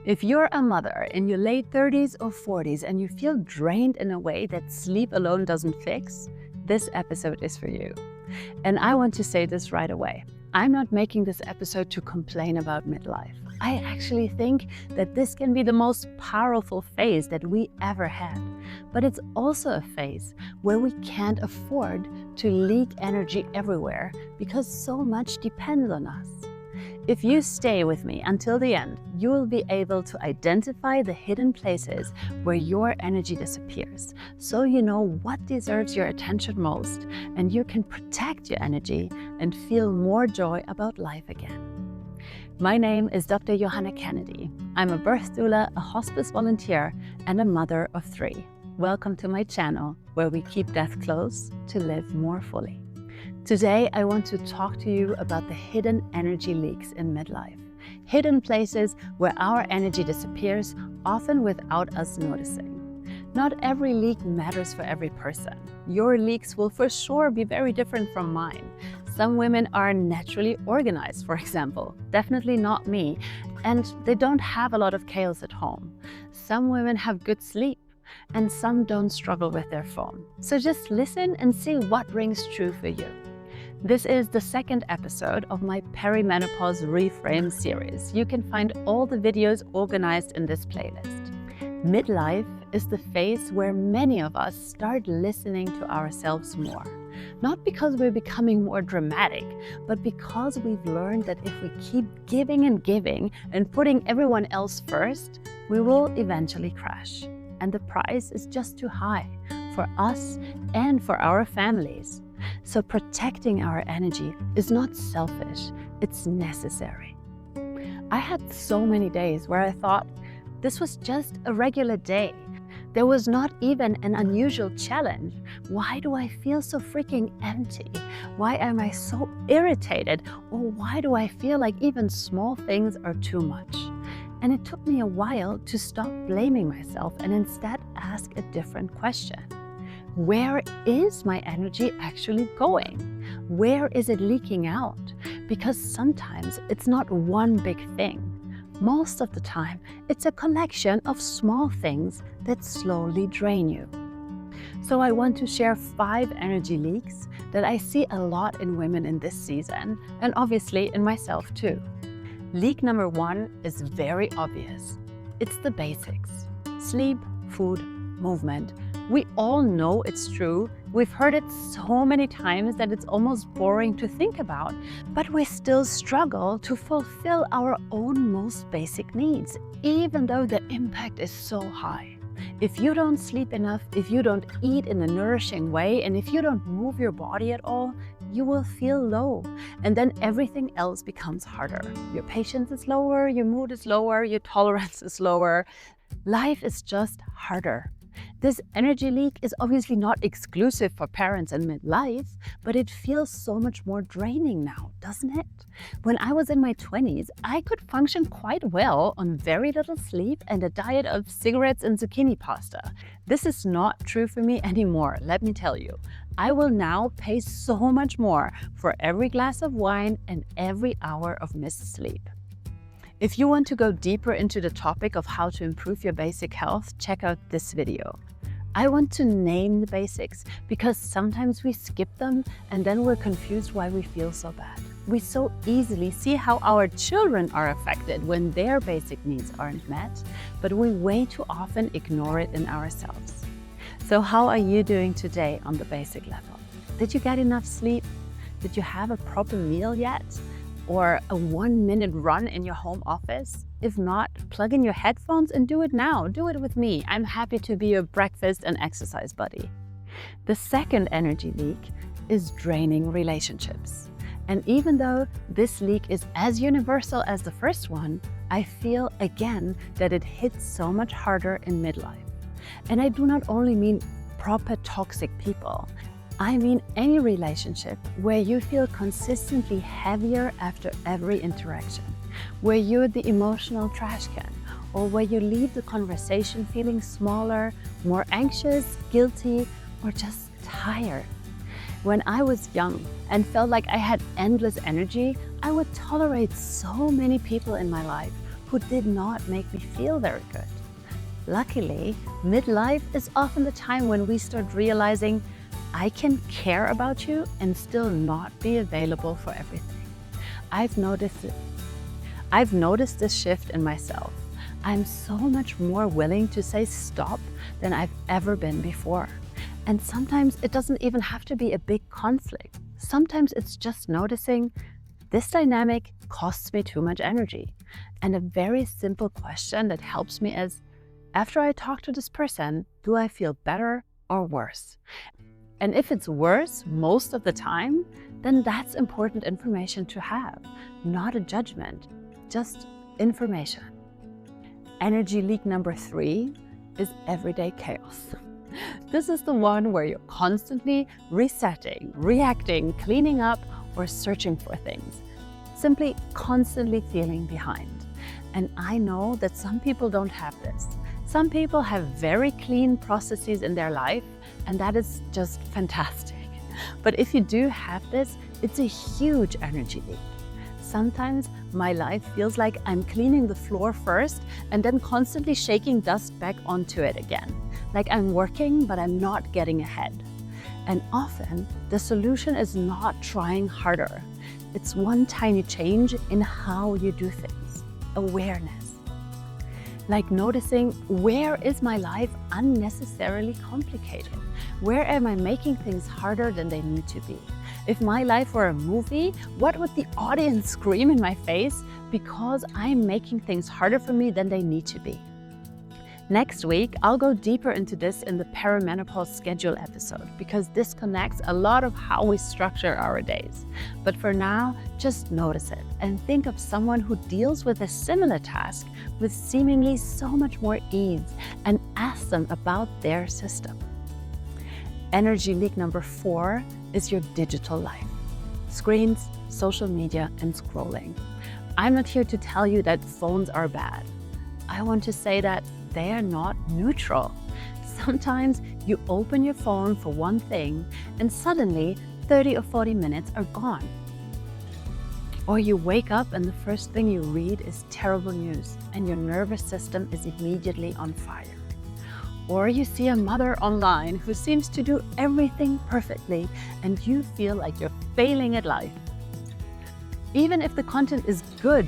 If you're a mother in your late 30s or 40s and you feel drained in a way that sleep alone doesn't fix, this episode is for you. And I want to say this right away. I'm not making this episode to complain about midlife. I actually think that this can be the most powerful phase that we ever had. But it's also a phase where we can't afford to leak energy everywhere because so much depends on us. If you stay with me until the end, you will be able to identify the hidden places where your energy disappears, so you know what deserves your attention most, and you can protect your energy and feel more joy about life again. My name is Dr. Johanna Kennedy. I'm a birth doula, a hospice volunteer, and a mother of 3. Welcome to my channel, where we keep death close to live more fully. Today, I want to talk to you about the hidden energy leaks in midlife. Hidden places where our energy disappears, often without us noticing. Not every leak matters for every person. Your leaks will for sure be very different from mine. Some women are naturally organized, for example. Definitely not me. And they don't have a lot of chaos at home. Some women have good sleep, and some don't struggle with their phone. So just listen and see what rings true for you. This is the second episode of my Perimenopause Reframe series. You can find all the videos organized in this playlist. Midlife is the phase where many of us start listening to ourselves more. Not because we're becoming more dramatic, but because we've learned that if we keep giving and putting everyone else first, we will eventually crash. And the price is just too high for us and for our families. So protecting our energy is not selfish, it's necessary. I had so many days where I thought this was just a regular day. There was not even an unusual challenge. Why do I feel so freaking empty? Why am I so irritated? Or why do I feel like even small things are too much? And it took me a while to stop blaming myself and instead ask a different question. Where is my energy actually going? Where is it leaking out? Because sometimes it's not one big thing. Most of the time, it's a collection of small things that slowly drain you. So I want to share 5 energy leaks that I see a lot in women in this season, and obviously in myself too. Leak number 1 is very obvious. It's the basics: sleep, food, movement. We all know it's true. We've heard it so many times that it's almost boring to think about, but we still struggle to fulfill our own most basic needs, even though the impact is so high. If you don't sleep enough, if you don't eat in a nourishing way, and if you don't move your body at all, you will feel low. And then everything else becomes harder. Your patience is lower, your mood is lower, your tolerance is lower. Life is just harder. This energy leak is obviously not exclusive for parents in midlife, but it feels so much more draining now, doesn't it? When I was in my 20s, I could function quite well on very little sleep and a diet of cigarettes and zucchini pasta. This is not true for me anymore, let me tell you. I will now pay so much more for every glass of wine and every hour of missed sleep. If you want to go deeper into the topic of how to improve your basic health, check out this video. I want to name the basics because sometimes we skip them and then we're confused why we feel so bad. We so easily see how our children are affected when their basic needs aren't met, but we way too often ignore it in ourselves. So how are you doing today on the basic level? Did you get enough sleep? Did you have a proper meal yet? Or a 1-minute run in your home office? If not, plug in your headphones and do it now. Do it with me. I'm happy to be your breakfast and exercise buddy. The second energy leak is draining relationships. And even though this leak is as universal as the first one, I feel again that it hits so much harder in midlife. And I do not only mean proper toxic people. I mean any relationship where you feel consistently heavier after every interaction, where you're the emotional trash can, or where you leave the conversation feeling smaller, more anxious, guilty, or just tired. When I was young and felt like I had endless energy, I would tolerate so many people in my life who did not make me feel very good. Luckily, midlife is often the time when we start realizing I can care about you and still not be available for everything. I've noticed this shift in myself. I'm so much more willing to say stop than I've ever been before. And sometimes it doesn't even have to be a big conflict. Sometimes it's just noticing this dynamic costs me too much energy. And a very simple question that helps me is, after I talk to this person, do I feel better or worse? And if it's worse most of the time, then that's important information to have, not a judgment, just information. Energy leak number 3 is everyday chaos. This is the one where you're constantly resetting, reacting, cleaning up, or searching for things. Simply constantly feeling behind. And I know that some people don't have this. Some people have very clean processes in their life, and that is just fantastic. But if you do have this, it's a huge energy leak. Sometimes my life feels like I'm cleaning the floor first and then constantly shaking dust back onto it again. Like I'm working, but I'm not getting ahead. And often the solution is not trying harder. It's one tiny change in how you do things. Awareness. Like noticing, where is my life unnecessarily complicated? Where am I making things harder than they need to be? If my life were a movie, what would the audience scream in my face because I'm making things harder for me than they need to be? Next week, I'll go deeper into this in the perimenopause schedule episode because this connects a lot of how we structure our days. But for now, just notice it and think of someone who deals with a similar task with seemingly so much more ease and ask them about their system. Energy leak number 4 is your digital life. Screens, social media, and scrolling. I'm not here to tell you that phones are bad. I want to say that they are not neutral. Sometimes you open your phone for one thing and suddenly 30 or 40 minutes are gone. Or you wake up and the first thing you read is terrible news and your nervous system is immediately on fire. Or you see a mother online who seems to do everything perfectly and you feel like you're failing at life. Even if the content is good,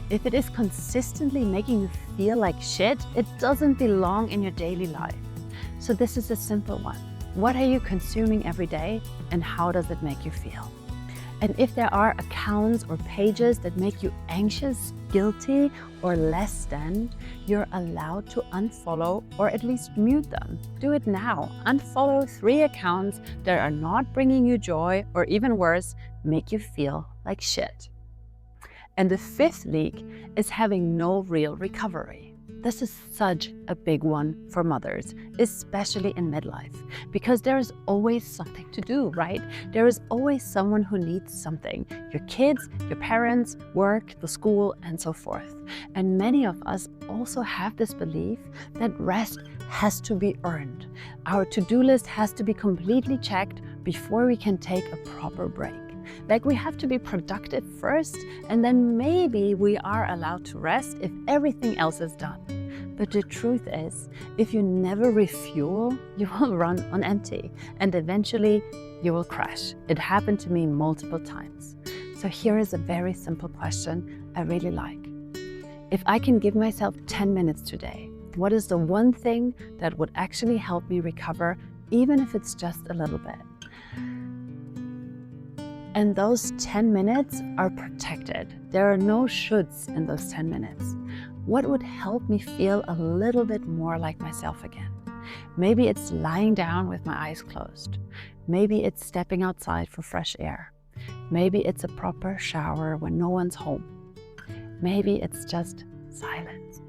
if it is consistently making you feel like shit, it doesn't belong in your daily life. So this is a simple one. What are you consuming every day and how does it make you feel? And if there are accounts or pages that make you anxious, guilty, or less than, you're allowed to unfollow or at least mute them. Do it now. Unfollow 3 accounts that are not bringing you joy or even worse, make you feel like shit. And the 5th leak is having no real recovery. This is such a big one for mothers, especially in midlife, because there is always something to do, right? There is always someone who needs something. Your kids, your parents, work, the school, and so forth. And many of us also have this belief that rest has to be earned. Our to-do list has to be completely checked before we can take a proper break. Like we have to be productive first, and then maybe we are allowed to rest if everything else is done. But the truth is, if you never refuel, you will run on empty, and eventually you will crash. It happened to me multiple times. So here is a very simple question I really like. If I can give myself 10 minutes today, what is the one thing that would actually help me recover, even if it's just a little bit? And those 10 minutes are protected. There are no shoulds in those 10 minutes. What would help me feel a little bit more like myself again? Maybe it's lying down with my eyes closed. Maybe it's stepping outside for fresh air. Maybe it's a proper shower when no one's home. Maybe it's just silence.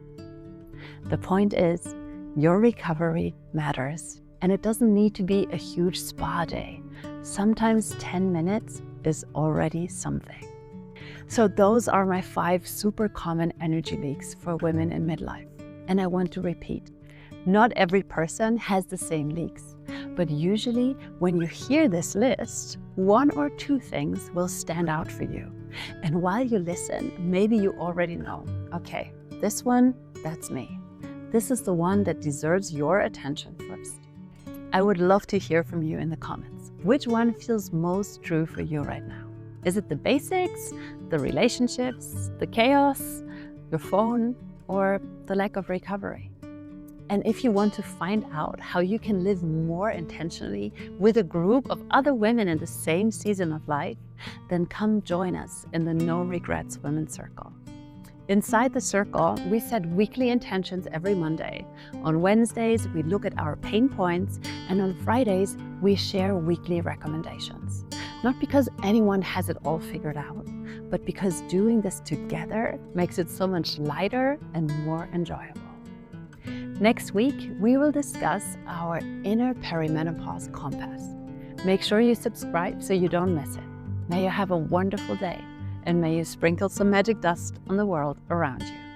The point is, your recovery matters, and it doesn't need to be a huge spa day. Sometimes 10 minutes is already something. So those are my 5 super common energy leaks for women in midlife. And I want to repeat, not every person has the same leaks, but usually when you hear this list, 1 or 2 things will stand out for you. And while you listen, maybe you already know, okay, this one, that's me. This is the one that deserves your attention first. I would love to hear from you in the comments. Which one feels most true for you right now? Is it the basics, the relationships, the chaos, your phone, or the lack of recovery? And if you want to find out how you can live more intentionally with a group of other women in the same season of life, then come join us in the No Regrets Women's Circle. Inside the circle, we set weekly intentions every Monday. On Wednesdays, we look at our pain points, and on Fridays, we share weekly recommendations. Not because anyone has it all figured out, but because doing this together makes it so much lighter and more enjoyable. Next week, we will discuss our inner perimenopause compass. Make sure you subscribe so you don't miss it. May you have a wonderful day, and may you sprinkle some magic dust on the world around you.